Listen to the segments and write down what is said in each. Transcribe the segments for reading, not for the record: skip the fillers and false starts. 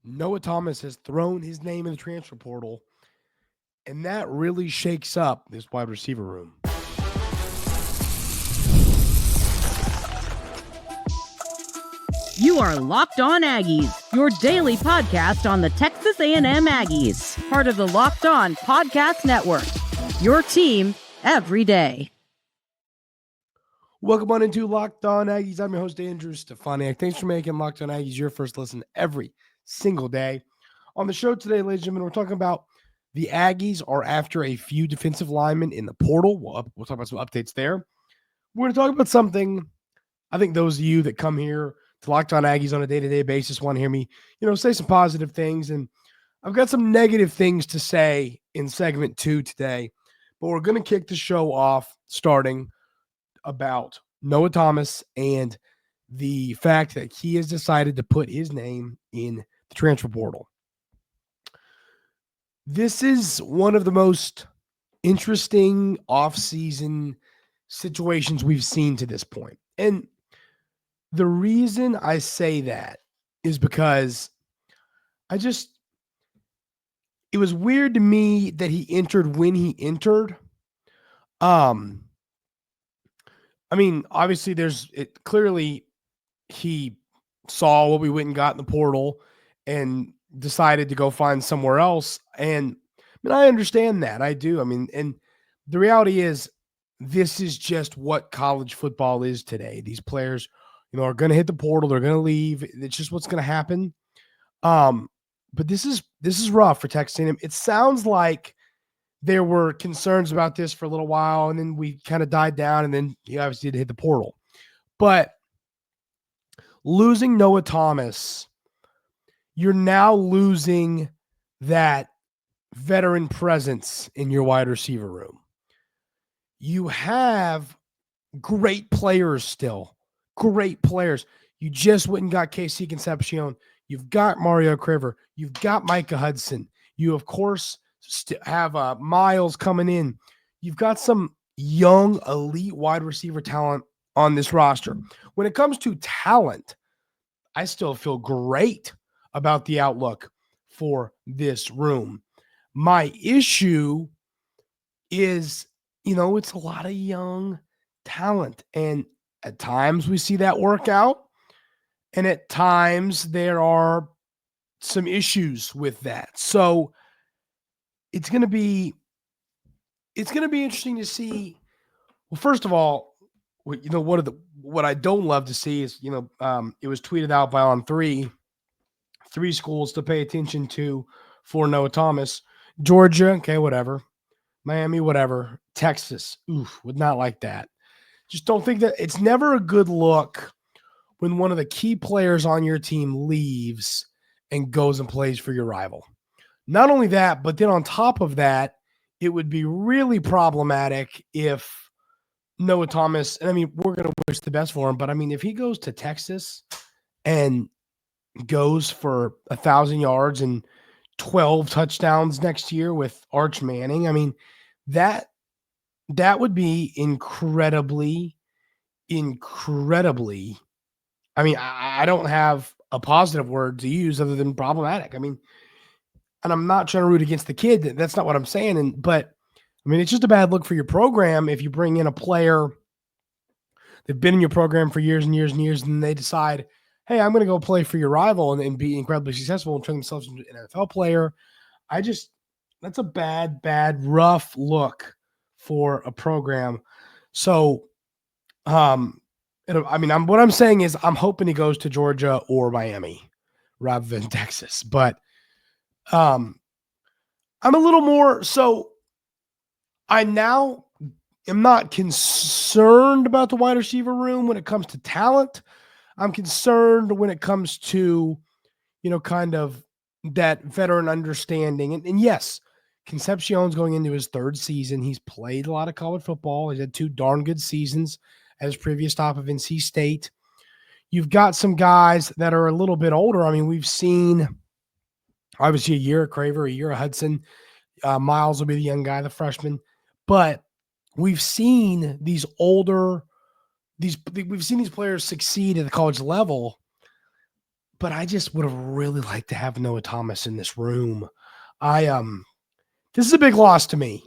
Noah Thomas has thrown his name in the transfer portal, and that really shakes up this wide receiver room. You are Locked On Aggies, your daily podcast on the Texas A&M Aggies, part of the Locked On Podcast Network, your team every day. Welcome on into Locked On Aggies. I'm your host, Andrew Stefaniak. Thanks for making Locked On Aggies your first listen every single day. On the show today, ladies and gentlemen, we're talking about the Aggies are after a few defensive linemen in the portal. We'll talk about some updates there. We're going to talk about something I think those of you that come here to Locked On Aggies on a day-to-day basis want to hear me, say some positive things. And I've got some negative things to say in segment 2 today, but we're going to kick the show off starting about Noah Thomas and the fact that he has decided to put his name in the transfer portal. This is one of the most interesting offseason situations we've seen to this point. And the reason I say that is because it was weird to me that he entered when he entered. Obviously clearly he saw what we went and got in the portal and decided to go find somewhere else. And I understand that. I do. And the reality is this is just what college football is today. These players, are going to hit the portal. They're going to leave. It's just what's going to happen. But this is rough for Texas A&M. It sounds like there were concerns about this for a little while, and then we kind of died down, and then he obviously did hit the portal. But losing Noah Thomas, you're now losing that veteran presence in your wide receiver room. You have great players still. Great players. You just went and got KC Concepcion. You've got Mario Craver. You've got Micah Hudson. You, of course, have Miles coming in. You've got some young, elite wide receiver talent on this roster. When it comes to talent, I still feel great about the outlook for this room. My issue is, it's a lot of young talent. And at times we see that work out. And at times there are some issues with that. So it's going to be interesting to see. Well, first of all, what I don't love to see is, it was tweeted out by on three schools to pay attention to for Noah Thomas. Georgia, okay, whatever. Miami, whatever. Texas, would not like that. Just don't think that it's never a good look when one of the key players on your team leaves and goes and plays for your rival. Not only that, but then on top of that, it would be really problematic if Noah Thomas, and we're going to wish the best for him, but if he goes to Texas and goes for 1,000 yards and 12 touchdowns next year with Arch Manning, that would be incredibly, I don't have a positive word to use other than problematic. And I'm not trying to root against the kid. That's not what I'm saying. But it's just a bad look for your program if you bring in a player that's been in your program for years and years and years, and they decide, hey, I'm going to go play for your rival and be incredibly successful and turn themselves into an NFL player. That's a bad, rough look for a program. So, what I'm saying is I'm hoping he goes to Georgia or Miami rather than Texas. But I'm a little more so. I now am not concerned about the wide receiver room when it comes to talent. I'm concerned when it comes to, kind of that veteran understanding. And yes, Concepcion's going into his 3rd season. He's played a lot of college football. He's had 2 darn good seasons at his previous stop of NC State. You've got some guys that are a little bit older. We've seen obviously a year of Craver, a year of Hudson. Miles will be the young guy, the freshman. But we've seen these players succeed at the college level but I just would have really liked to have Noah Thomas in this room. This is a big loss to me.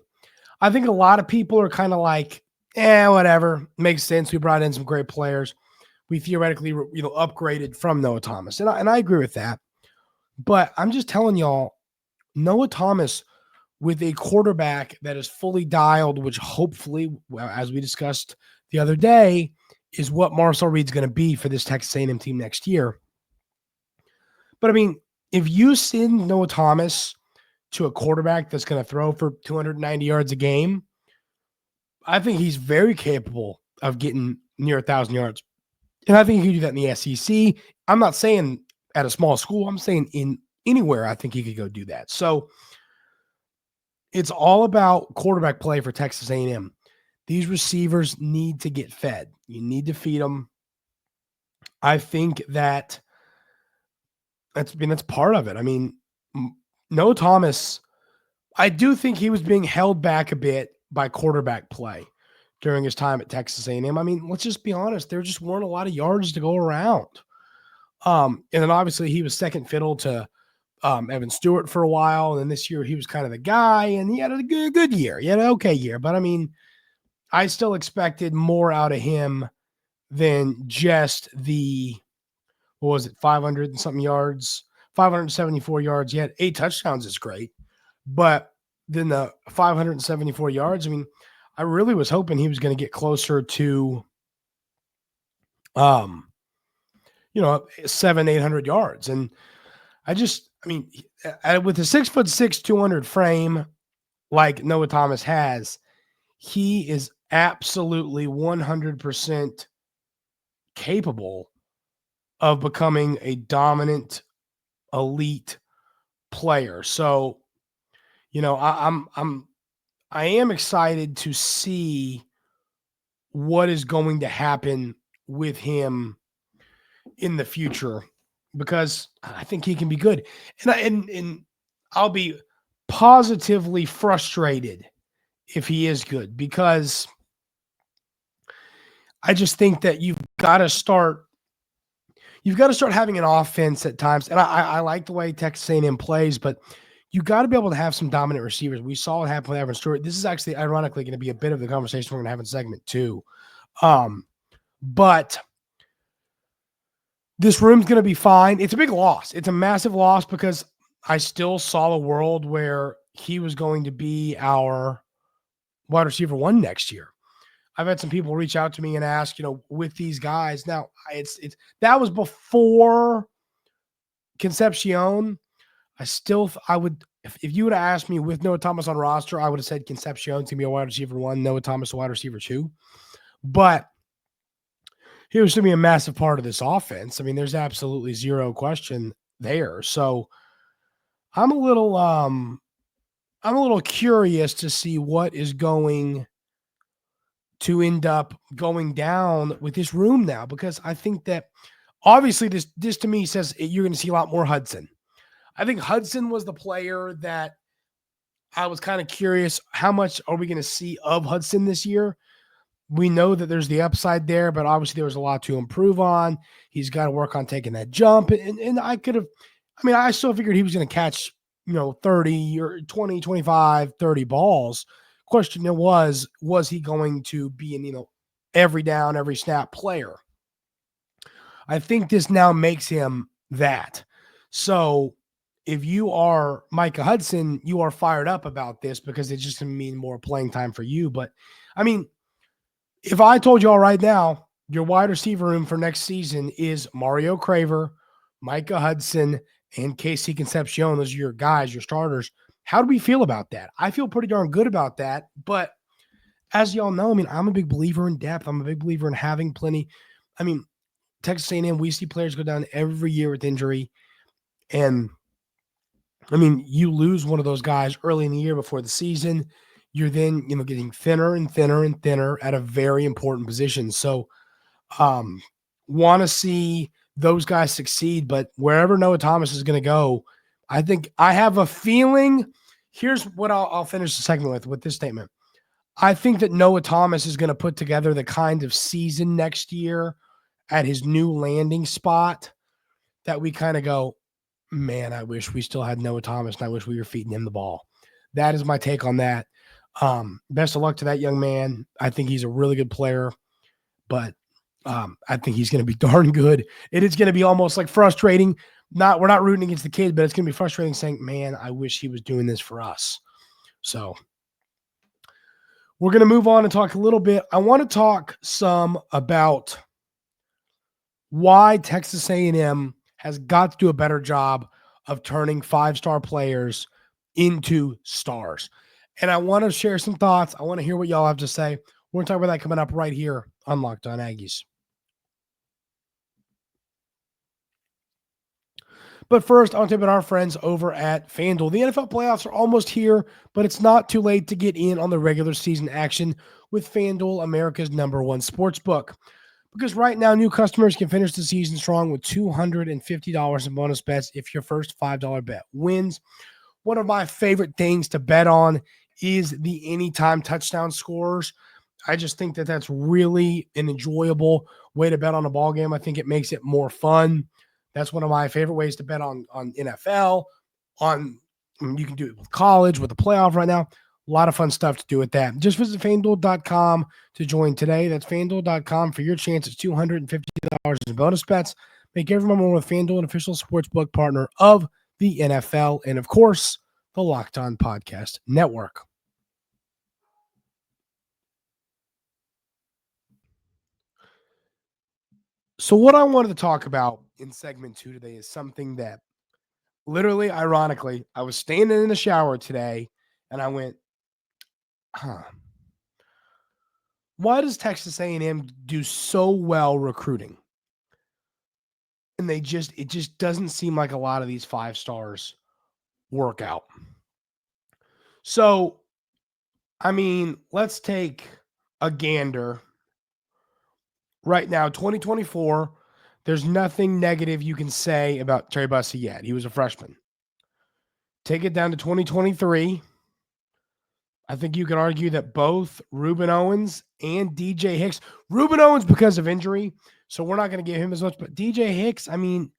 I think a lot of people are kind of like, whatever, makes sense. We brought in some great players. We theoretically, upgraded from Noah Thomas, and I agree with that. But I'm just telling y'all, Noah Thomas with a quarterback that is fully dialed, which hopefully, well, as we discussed the other day, is what Marcel Reed's going to be for this Texas A&M team next year. But I mean, if you send Noah Thomas to a quarterback that's going to throw for 290 yards a game, I think he's very capable of getting near 1,000 yards. And I think he could do that in the SEC. I'm not saying at a small school. I'm saying in anywhere, I think he could go do that. So it's all about quarterback play for Texas A&M. These receivers need to get fed. You need to feed them. I think that's part of it. I mean, Noah Thomas, I do think he was being held back a bit by quarterback play during his time at Texas A&M. I mean, let's just be honest. There just weren't a lot of yards to go around. And then obviously he was second fiddle to Evan Stewart for a while. And then this year he was kind of the guy, and he had a good year. He had an okay year. But I mean, I still expected more out of him than just the, 500 and something yards, 574 yards. He had 8 touchdowns. Is great. But then the 574 yards, I mean, I really was hoping he was going to get closer to, 700-800 yards. And with a 6'6", 200 frame like Noah Thomas has, he is absolutely 100% capable of becoming a dominant elite player. So, I am excited to see what is going to happen with him in the future, because I think he can be good. And I'll be positively frustrated if he is good, because I just think that you've got to start having an offense at times. And I like the way Texas A&M plays, but you got to be able to have some dominant receivers. We saw it happen with Evan Stewart. This is actually ironically going to be a bit of the conversation we're going to have in segment 2. But this room's going to be fine. It's a big loss. It's a massive loss, because I still saw a world where he was going to be our wide receiver 1 next year. I've had some people reach out to me and ask, with these guys. Now, that was before Concepcion. I would, if you would have asked me with Noah Thomas on roster, I would have said Concepcion's going to be a wide receiver 1, Noah Thomas a wide receiver 2. But he was going to be a massive part of this offense. I mean, there's absolutely zero question there. So I'm a little curious to see what is going to end up going down with this room now, because I think that obviously this to me says you're going to see a lot more Hudson. I think Hudson was the player that I was kind of curious, how much are we going to see of Hudson this year? We know that there's the upside there, but obviously there was a lot to improve on. He's got to work on taking that jump. And I still figured he was going to catch, 30 or 20, 25, 30 balls. Question was he going to be an, every down, every snap player? I think this now makes him that. So if you are Micah Hudson, you are fired up about this, because it's just going to mean more playing time for you. But I mean, if I told you all right now, your wide receiver room for next season is Mario Craver, Micah Hudson, and Casey Concepcion, those are your guys, your starters, how do we feel about that? I feel pretty darn good about that. But as y'all know, I'm a big believer in depth. I'm a big believer in having plenty. Texas A&M, we see players go down every year with injury. And you lose one of those guys early in the year before the season. You're then, getting thinner and thinner and thinner at a very important position. So want to see those guys succeed, but wherever Noah Thomas is going to go, I have a feeling. Here's what I'll finish the segment with this statement. I think that Noah Thomas is going to put together the kind of season next year at his new landing spot that we kind of go, man, I wish we still had Noah Thomas and I wish we were feeding him the ball. That is my take on that. Best of luck to that young man. I think he's a really good player, but I think he's going to be darn good. It is going to be almost like frustrating. We're not rooting against the kid, but it's going to be frustrating saying, man, I wish he was doing this for us. So we're going to move on and talk a little bit. I want to talk some about why Texas A&M has got to do a better job of turning 5-star players into stars. And I want to share some thoughts. I want to hear what y'all have to say. We're going to talk about that coming up right here on Locked On Aggies. But first, I want to talk about our friends over at FanDuel. The NFL playoffs are almost here, but it's not too late to get in on the regular season action with FanDuel, America's #1 sportsbook. Because right now, new customers can finish the season strong with $250 in bonus bets if your first $5 bet wins. One of my favorite things to bet on is the anytime touchdown scorers. I just think that that's really an enjoyable way to bet on a ball game. I think it makes it more fun. That's one of my favorite ways to bet on NFL. You can do it with college, with the playoff right now. A lot of fun stuff to do with that. Just visit FanDuel.com to join today. That's FanDuel.com for your chance at $250 in bonus bets. Make everyone more with FanDuel, an official sportsbook partner of the NFL, and of course, the Locked On Podcast Network. So what I wanted to talk about in segment 2 today is something that literally, ironically, I was standing in the shower today and I went, why does Texas A&M do so well recruiting? And it just doesn't seem like a lot of these 5 stars work out. So, I mean, let's take a gander. Right now, 2024, there's nothing negative you can say about Trey Bussey yet. He was a freshman. Take it down to 2023. I think you could argue that both Ruben Owens and DJ Hicks, Ruben Owens because of injury, so we're not going to give him as much, but DJ Hicks, I mean,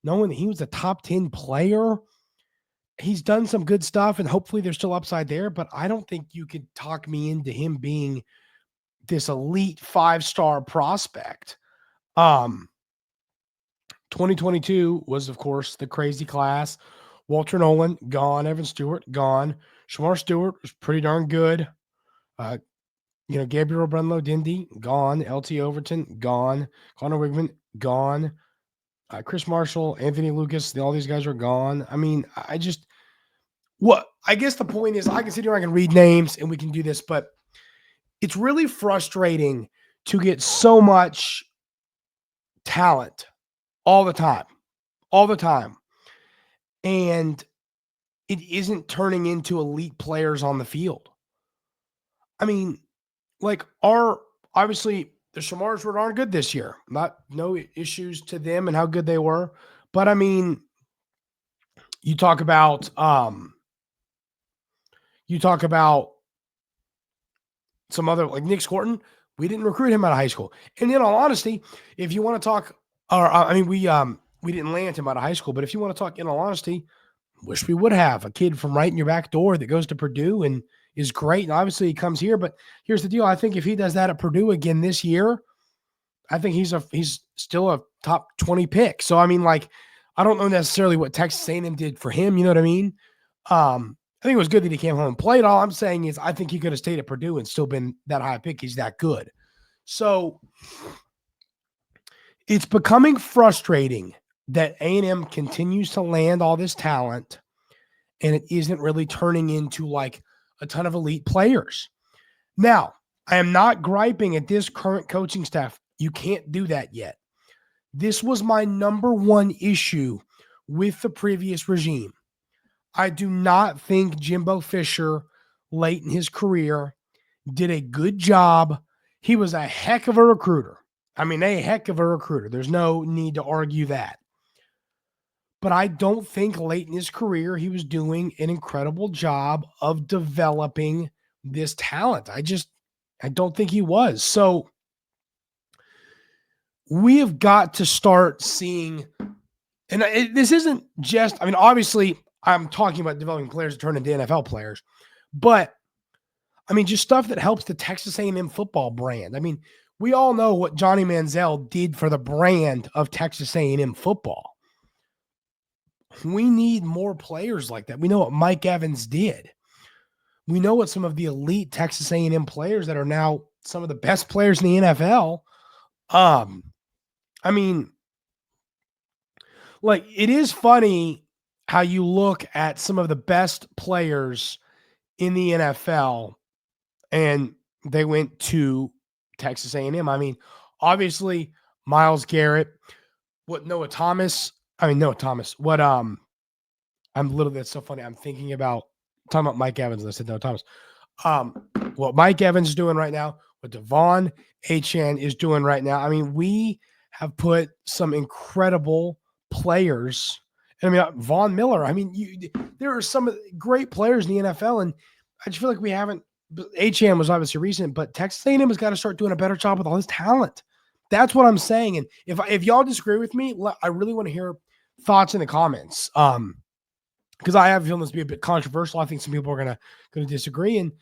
knowing that he was a top 10 player, he's done some good stuff, and hopefully there's still upside there, but I don't think you could talk me into him being this elite 5-star prospect. 2022 was, of course, the crazy class. Walter Nolan, gone. Evan Stewart, gone. Shamar Stewart was pretty darn good. Gabriel Brunlow-Dindy, gone. LT Overton, gone. Connor Wigman, gone. Chris Marshall, Anthony Lucas, all these guys are gone. I mean, I guess the point is I can sit here, I can read names, and we can do this, but it's really frustrating to get so much talent all the time. And it isn't turning into elite players on the field. I mean, obviously the Shamars were darn good this year. No issues to them and how good they were. But I mean, you talk about some other, like Nick Scorton, we didn't recruit him out of high school. And in all honesty, if you want to talk, we didn't land him out of high school, but if you want to talk in all honesty, wish we would have a kid from right in your back door that goes to Purdue and is great. And obviously he comes here, but here's the deal. I think if he does that at Purdue again this year, I think he's still a top 20 pick. So, I mean, I don't know necessarily what Texas A&M did for him. You know what I mean? I think it was good that he came home and played. All I'm saying is I think he could have stayed at Purdue and still been that high pick. He's that good. So it's becoming frustrating that A&M continues to land all this talent and it isn't really turning into like a ton of elite players. Now, I am not griping at this current coaching staff. You can't do that yet. This was my number one issue with the previous regime. I do not think Jimbo Fisher, late in his career, did a good job. He was a heck of a recruiter. I mean, a heck of a recruiter. There's no need to argue that. But I don't think late in his career he was doing an incredible job of developing this talent. I don't think he was. So we have got to start seeing And this isn't just, I mean, obviously I'm talking about developing players to turn into NFL players, but I mean, just stuff that helps the Texas A&M football brand. I mean, we all know what Johnny Manziel did for the brand of Texas A&M football. We need more players like that. We know what Mike Evans did. We know what some of the elite Texas A&M players that are now some of the best players in the NFL. I mean, like, it is funny how you look at some of the best players in the NFL and they went to Texas A&M. I mean, obviously Myles Garrett, what Thomas, that's so funny. I'm thinking about talking about Mike Evans and I said Noah Thomas. What Mike Evans is doing right now, what Devon Achane is doing right now. I mean, we have put some incredible players. I mean, Von Miller. I mean, there are some great players in the NFL, and I just feel like we haven't. Achane was obviously recent, but Texas A&M has got to start doing a better job with all his talent. That's what I'm saying. And if y'all disagree with me, I really want to hear thoughts in the comments. Because I have a feeling this will be a bit controversial. I think some people are gonna disagree. And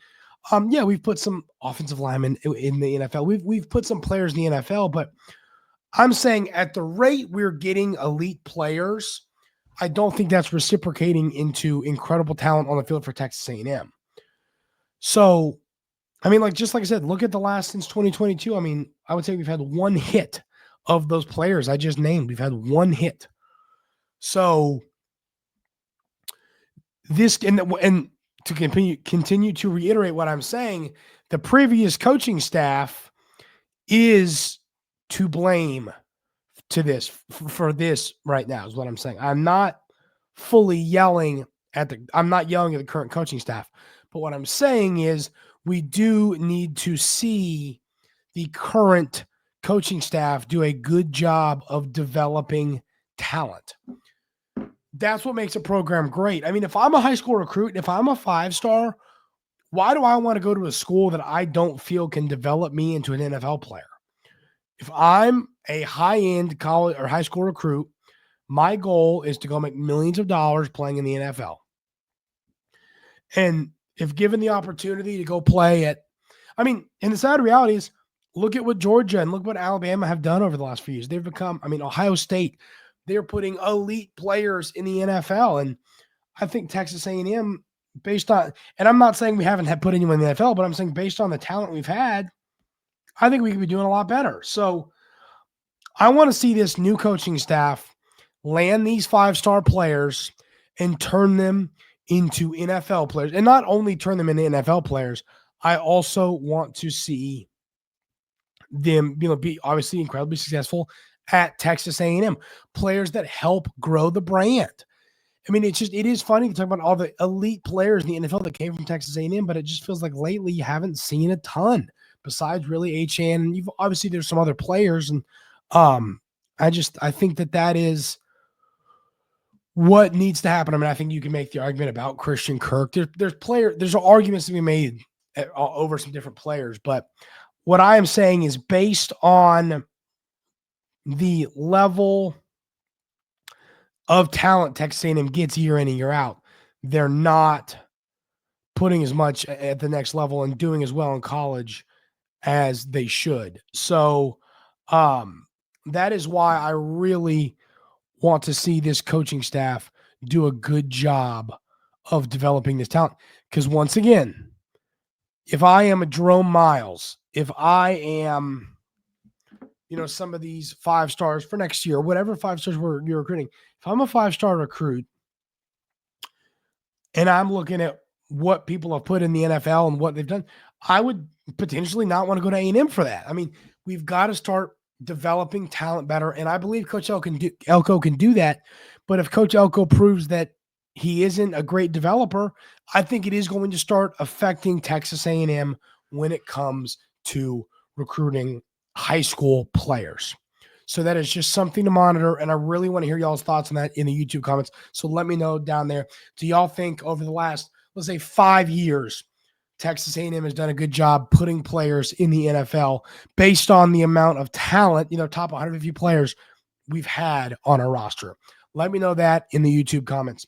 yeah, we've put some offensive linemen in the NFL. We've put some players in the NFL, but I'm saying at the rate we're getting elite players, I don't think that's reciprocating into incredible talent on the field for Texas A&M. So, I mean, just like I said, look at the last since 2022. I mean, I would say we've had one hit of those players I just named. We've had one hit. So this and to continue to reiterate what I'm saying, the previous coaching staff is to blame to this for this right now is what I'm saying. I'm not yelling at the current coaching staff, but what I'm saying is we do need to see the current coaching staff do a good job of developing talent. That's what makes a program great. I mean, if I'm a high school recruit, if I'm a 5-star, why do I want to go to a school that I don't feel can develop me into an NFL player? If I'm a high-end college or high school recruit, my goal is to go make millions of dollars playing in the NFL. And if given the opportunity to go play and the sad reality is, look at what Georgia and look what Alabama have done over the last few years. They've become, Ohio State, they're putting elite players in the NFL. And I think Texas A&M, based on, and I'm not saying we haven't put anyone in the NFL, but I'm saying based on the talent we've had, I think we could be doing a lot better. So I want to see this new coaching staff land these 5-star players and turn them into NFL players. And not only turn them into NFL players, I also want to see them, be obviously incredibly successful at Texas A&M, players that help grow the brand. I mean, it is funny to talk about all the elite players in the NFL that came from Texas A&M, but it just feels like lately you haven't seen a ton besides really Achane. And obviously there's some other players. And I think that is what needs to happen. I mean, I think you can make the argument about Christian Kirk. There's arguments to be made over some different players, but what I am saying is based on the level of talent Texas A&M gets year in and year out, they're not putting as much at the next level and doing as well in college as they should. So that is why I really want to see this coaching staff do a good job of developing this talent. Because once again, if I am a Jerome Miles, if I am, some of these 5-stars for next year, whatever 5-stars you're recruiting, if I'm a 5-star recruit and I'm looking at what people have put in the NFL and what they've done, I would potentially not want to go to A&M for that. I mean, we've got to start developing talent better, and I believe Coach Elko can do that. But if Coach Elko proves that he isn't a great developer, I think it is going to start affecting Texas A&M when it comes to recruiting high school players. So that is just something to monitor, and I really want to hear y'all's thoughts on that in the YouTube comments. So let me know down there. Do y'all think over the last, let's say, 5 years, Texas A&M has done a good job putting players in the NFL based on the amount of talent, top 150 players we've had on our roster? Let me know that in the YouTube comments.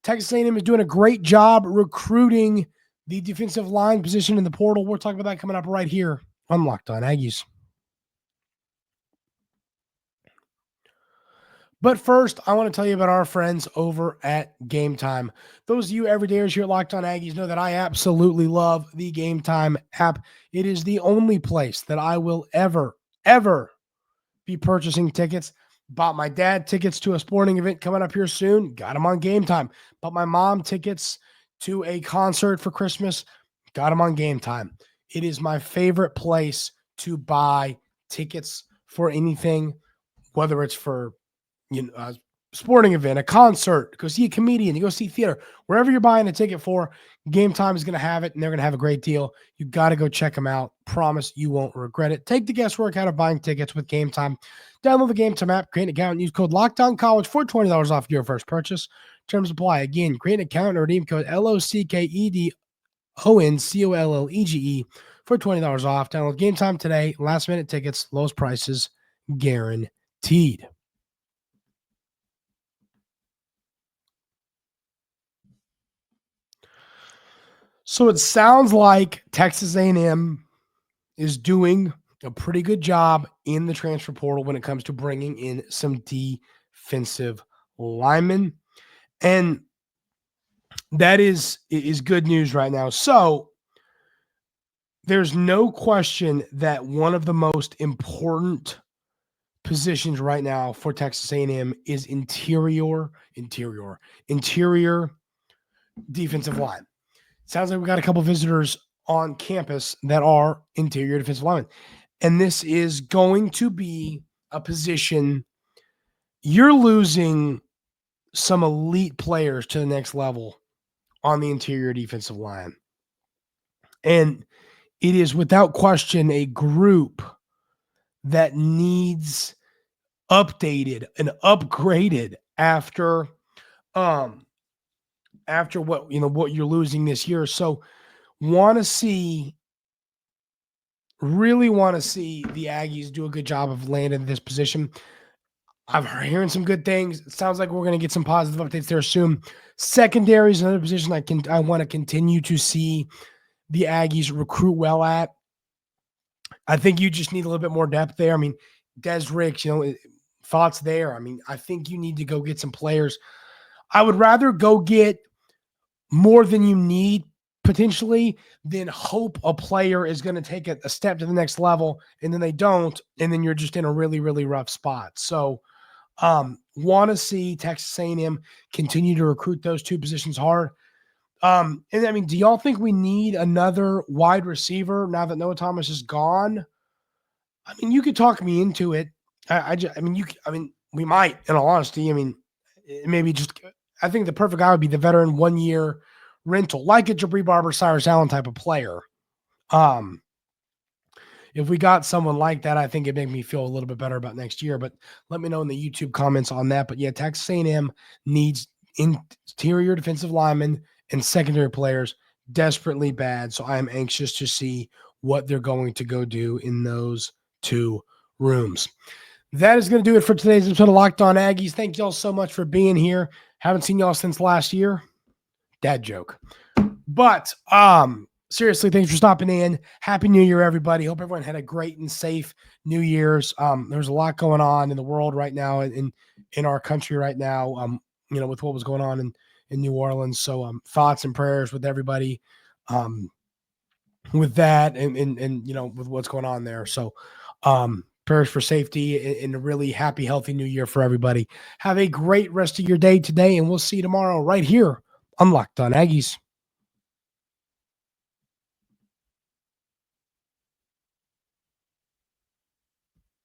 Texas A&M is doing a great job recruiting the defensive line position in the portal. We'll talk about that coming up right here on Locked On Aggies. But first, I want to tell you about our friends over at GameTime. Those of you everydayers here at Locked On Aggies know that I absolutely love the GameTime app. It is the only place that I will ever be purchasing tickets. Bought my dad tickets to a sporting event coming up here soon. Got them on GameTime. Bought my mom tickets to a concert for Christmas. Got them on GameTime. It is my favorite place to buy tickets for anything, whether it's for a sporting event, a concert, go see a comedian, you go see theater, wherever you're buying a ticket for, GameTime is going to have it, and they're going to have a great deal. You got to go check them out. Promise you won't regret it. Take the guesswork out of buying tickets with GameTime. Download the GameTime app, create an account, and use code LOCKEDONCollege for $20 off your first purchase. Terms apply. Again, create an account and redeem code LOCKEDONCOLLEGE for $20 off. Download GameTime today. Last minute tickets, lowest prices guaranteed. So it sounds like Texas A&M is doing a pretty good job in the transfer portal when it comes to bringing in some defensive linemen. And that is good news right now. So there's no question that one of the most important positions right now for Texas A&M is interior defensive line. Sounds like we got a couple visitors on campus that are interior defensive linemen. And this is going to be a position you're losing some elite players to the next level on the interior defensive line. And it is without question a group that needs updated and upgraded after what you're losing this year. So really want to see the Aggies do a good job of landing this position. I'm hearing some good things. It sounds like we're going to get some positive updates there soon. Secondary is another position I want to continue to see the Aggies recruit well at. I think you just need a little bit more depth there. I mean, Des Ricks, thoughts there. I mean, I think you need to go get some players. I would rather go get more than you need potentially than hope a player is going to take a step to the next level and then they don't, and then you're just in a really, really rough spot. So want to see Texas A&M continue to recruit those two positions hard. And I mean, do y'all think we need another wide receiver now that Noah Thomas is gone? I mean, you could talk me into it. We might, in all honesty. I mean, maybe just, I think the perfect guy would be the veteran 1 year rental, like a Jabri Barber, Cyrus Allen type of player. If we got someone like that, I think it'd make me feel a little bit better about next year. But let me know in the YouTube comments on that. But yeah, Texas A&M needs interior defensive linemen and secondary players desperately bad. So I am anxious to see what they're going to go do in those two rooms. That is going to do it for today's episode of Locked On Aggies. Thank y'all so much for being here. Haven't seen y'all since last year. Dad joke. But seriously, thanks for stopping in. Happy New Year, everybody. Hope everyone had a great and safe New Year's. There's a lot going on in the world right now, in our country right now, with what was going on in New Orleans. So thoughts and prayers with everybody with that and with what's going on there. So prayers for safety and a really happy, healthy New Year for everybody. Have a great rest of your day today, and we'll see you tomorrow right here on Locked On Aggies.